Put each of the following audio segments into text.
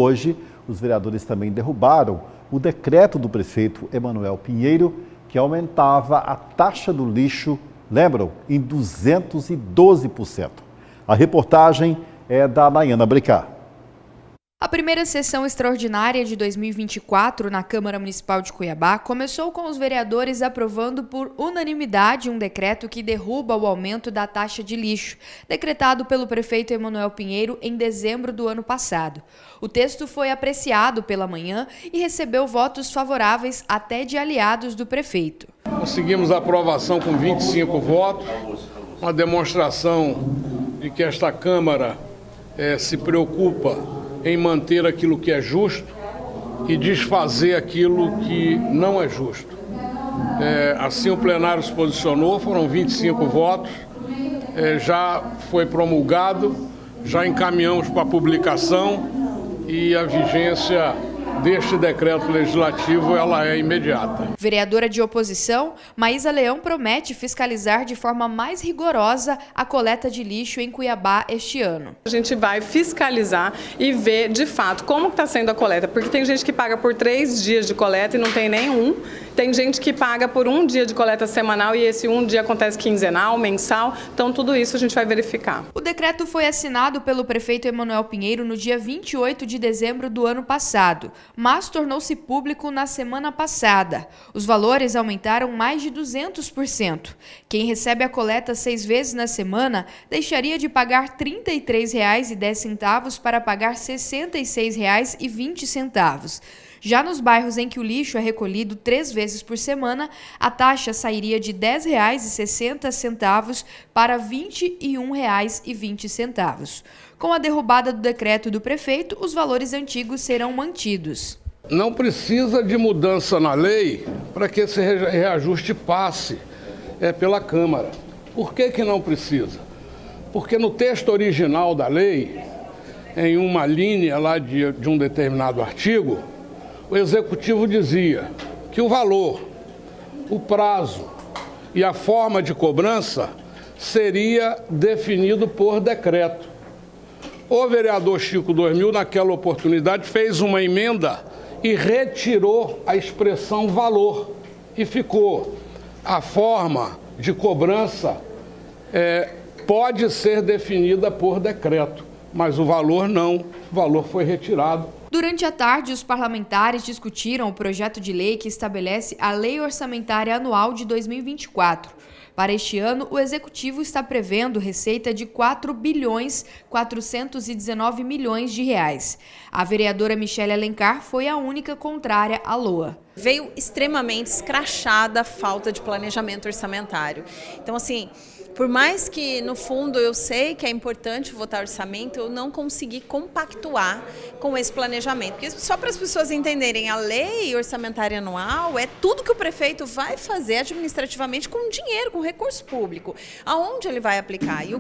Hoje, os vereadores também derrubaram o decreto do prefeito Emanuel Pinheiro, que aumentava a taxa do lixo, lembram, em 212%. A reportagem é da Nayana Bricá. A primeira sessão extraordinária de 2024 na Câmara Municipal de Cuiabá começou com os vereadores aprovando por unanimidade um decreto que derruba o aumento da taxa de lixo, decretado pelo prefeito Emanuel Pinheiro em dezembro do ano passado. O texto foi apreciado pela manhã e recebeu votos favoráveis até de aliados do prefeito. Conseguimos a aprovação com 25 votos, uma demonstração de que esta Câmara se preocupa em manter aquilo que é justo e desfazer aquilo que não é justo. Assim o plenário se posicionou, foram 25 votos, já foi promulgado, já encaminhamos para publicação e a vigência deste decreto legislativo ela é imediata. Vereadora de oposição, Maísa Leão promete fiscalizar de forma mais rigorosa a coleta de lixo em Cuiabá este ano. A gente vai fiscalizar e ver de fato como está sendo a coleta, porque tem gente que paga por 3 dias de coleta e não tem nenhum. Tem gente que paga por 1 dia de coleta semanal e esse 1 dia acontece quinzenal, mensal. Então tudo isso a gente vai verificar. O decreto foi assinado pelo prefeito Emanuel Pinheiro no dia 28 de dezembro do ano passado, mas tornou-se público na semana passada. Os valores aumentaram mais de 200%. Quem recebe a coleta 6 vezes na semana deixaria de pagar R$ 33,10 para pagar R$ 66,20. Já nos bairros em que o lixo é recolhido 3 vezes por semana, a taxa sairia de R$ 10,60 para R$ 21,20. Com a derrubada do decreto do prefeito, os valores antigos serão mantidos. Não precisa de mudança na lei para que esse reajuste passe pela Câmara. Por que não precisa? Porque no texto original da lei, em uma linha lá de um determinado artigo, o Executivo dizia que o valor, o prazo e a forma de cobrança seria definido por decreto. O vereador Chico 2000, naquela oportunidade, fez uma emenda e retirou a expressão valor e ficou a forma de cobrança pode ser definida por decreto, mas o valor não, o valor foi retirado. Durante a tarde, os parlamentares discutiram o projeto de lei que estabelece a Lei Orçamentária Anual de 2024. Para este ano, o Executivo está prevendo receita de R$ 4,419 bilhões. A vereadora Michele Alencar foi a única contrária à LOA. Veio extremamente escrachada a falta de planejamento orçamentário. Então, assim, por mais que, no fundo, eu sei que é importante votar orçamento, eu não consegui compactuar com esse planejamento. Porque só para as pessoas entenderem, a lei orçamentária anual é tudo que o prefeito vai fazer administrativamente com dinheiro, com recurso público. Aonde ele vai aplicar? E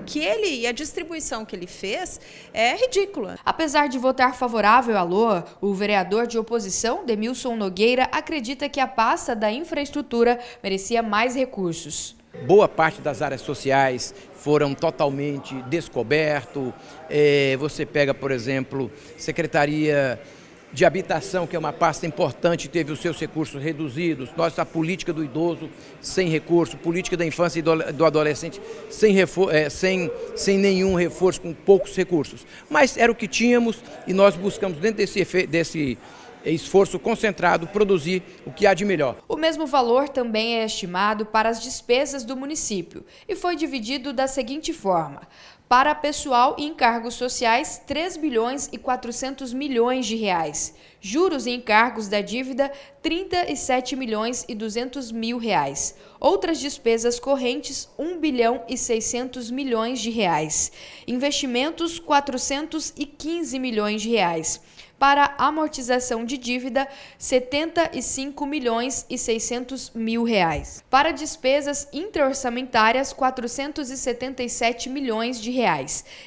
a distribuição que ele fez é ridícula. Apesar de votar favorável à LOA, o vereador de oposição, Demilson Nogueira, acredita que a pasta da infraestrutura merecia mais recursos. Boa parte das áreas sociais foram totalmente descobertas. Você pega, por exemplo, Secretaria de Habitação, que é uma pasta importante, teve os seus recursos reduzidos. Nossa política do idoso sem recurso, política da infância e do adolescente sem nenhum reforço, com poucos recursos. Mas era o que tínhamos e nós buscamos, dentro desse esforço concentrado, produzir o que há de melhor. O mesmo valor também é estimado para as despesas do município e foi dividido da seguinte forma: para pessoal e encargos sociais, R$ 3,4 bilhões. Juros e encargos da dívida, R$ 37,2 bilhões. Outras despesas correntes, R$ 1,6 bilhão. Investimentos, R$ 415 milhões. Para amortização de dívida, R$ 75,6 milhões. Para despesas intraorçamentárias, R$ 477 milhões.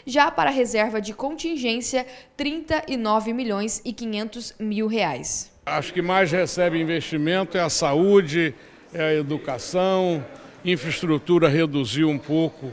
Já para reserva de contingência, R$ 39,5 milhões. Acho que mais recebe investimento é a saúde, é a educação, infraestrutura reduziu um pouco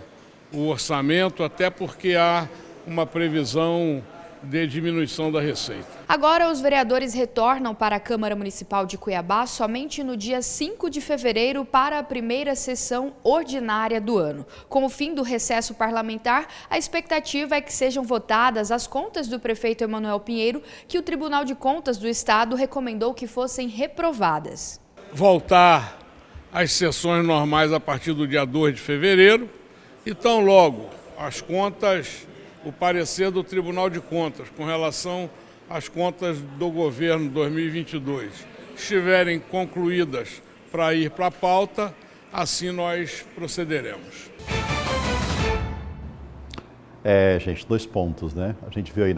o orçamento, até porque há uma previsão de diminuição da receita. Agora, os vereadores retornam para a Câmara Municipal de Cuiabá somente no dia 5 de fevereiro para a primeira sessão ordinária do ano. Com o fim do recesso parlamentar, a expectativa é que sejam votadas as contas do prefeito Emanuel Pinheiro, que o Tribunal de Contas do Estado recomendou que fossem reprovadas. Voltar às sessões normais a partir do dia 2 de fevereiro e tão logo as contas, o parecer do Tribunal de Contas com relação às contas do governo 2022 estiverem concluídas para ir para a pauta, assim nós procederemos. Gente, 2 pontos, né? A gente viu aí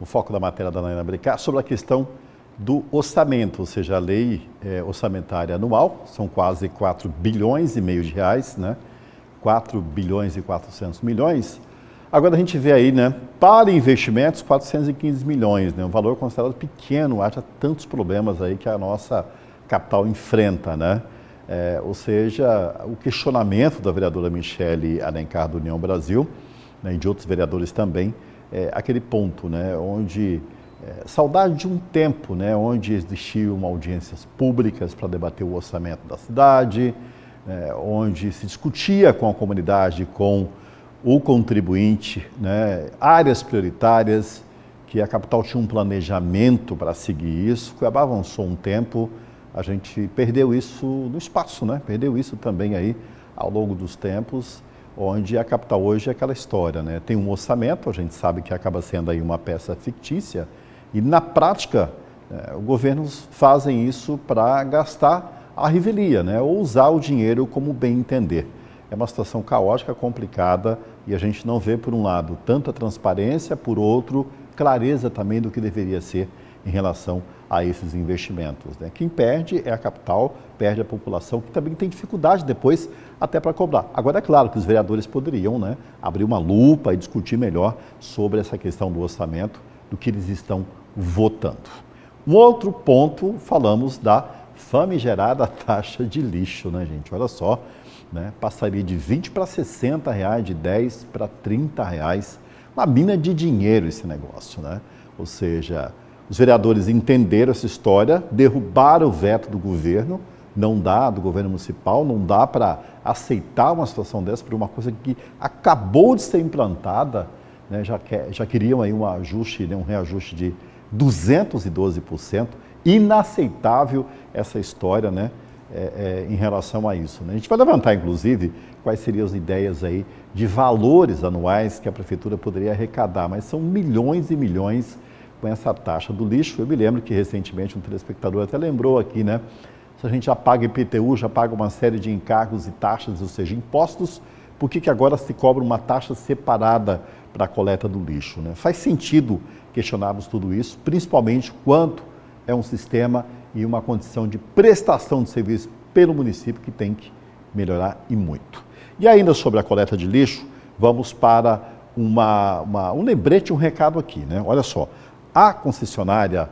no foco da matéria da Naina Bricá sobre a questão do orçamento, ou seja, a lei orçamentária anual, são quase 4 bilhões e meio de reais, né? 4 bilhões e 400 milhões. Agora a gente vê aí, né, para investimentos, 415 milhões, né? Um valor considerado pequeno, haja tantos problemas aí que a nossa capital enfrenta, né? Ou seja, o questionamento da vereadora Michele Alencar do União Brasil, né, e de outros vereadores também, aquele ponto, né, onde saudade de um tempo, né, onde existiam audiências públicas para debater o orçamento da cidade, onde se discutia com a comunidade, com o contribuinte, né, áreas prioritárias, que a capital tinha um planejamento para seguir isso. Cuiabá avançou um tempo, a gente perdeu isso no espaço, né? Perdeu isso também aí ao longo dos tempos, onde a capital hoje é aquela história, né? Tem um orçamento, a gente sabe que acaba sendo aí uma peça fictícia, e na prática, os governos fazem isso para gastar a revelia, né? Ou usar o dinheiro como bem entender. É uma situação caótica, complicada, e a gente não vê, por um lado, tanta transparência, por outro, clareza também do que deveria ser em relação a esses investimentos, né? Quem perde é a capital, perde a população, que também tem dificuldade depois até para cobrar. Agora, é claro que os vereadores poderiam, né, abrir uma lupa e discutir melhor sobre essa questão do orçamento, do que eles estão votando. Um outro ponto, falamos da famigerada taxa de lixo, né, gente? Olha só, né? Passaria de 20 para 60 reais, de 10 para 30 reais. Uma mina de dinheiro esse negócio, né? Ou seja, os vereadores entenderam essa história, derrubaram o veto do governo, não dá, do governo municipal, não dá para aceitar uma situação dessa por uma coisa que acabou de ser implantada, né? Já queriam aí um ajuste, né? Um reajuste de 212%, inaceitável essa história, né? Em relação a isso, né? A gente vai levantar, inclusive, quais seriam as ideias aí de valores anuais que a prefeitura poderia arrecadar, mas são milhões e milhões com essa taxa do lixo. Eu me lembro que recentemente um telespectador até lembrou aqui, né? Se a gente já paga IPTU, já paga uma série de encargos e taxas, ou seja, impostos, por que agora se cobra uma taxa separada para a coleta do lixo, né? Faz sentido questionarmos tudo isso, principalmente quanto é um sistema e uma condição de prestação de serviço pelo município que tem que melhorar e muito. E ainda sobre a coleta de lixo, vamos para um lembrete, um recado aqui, né? Olha só, a concessionária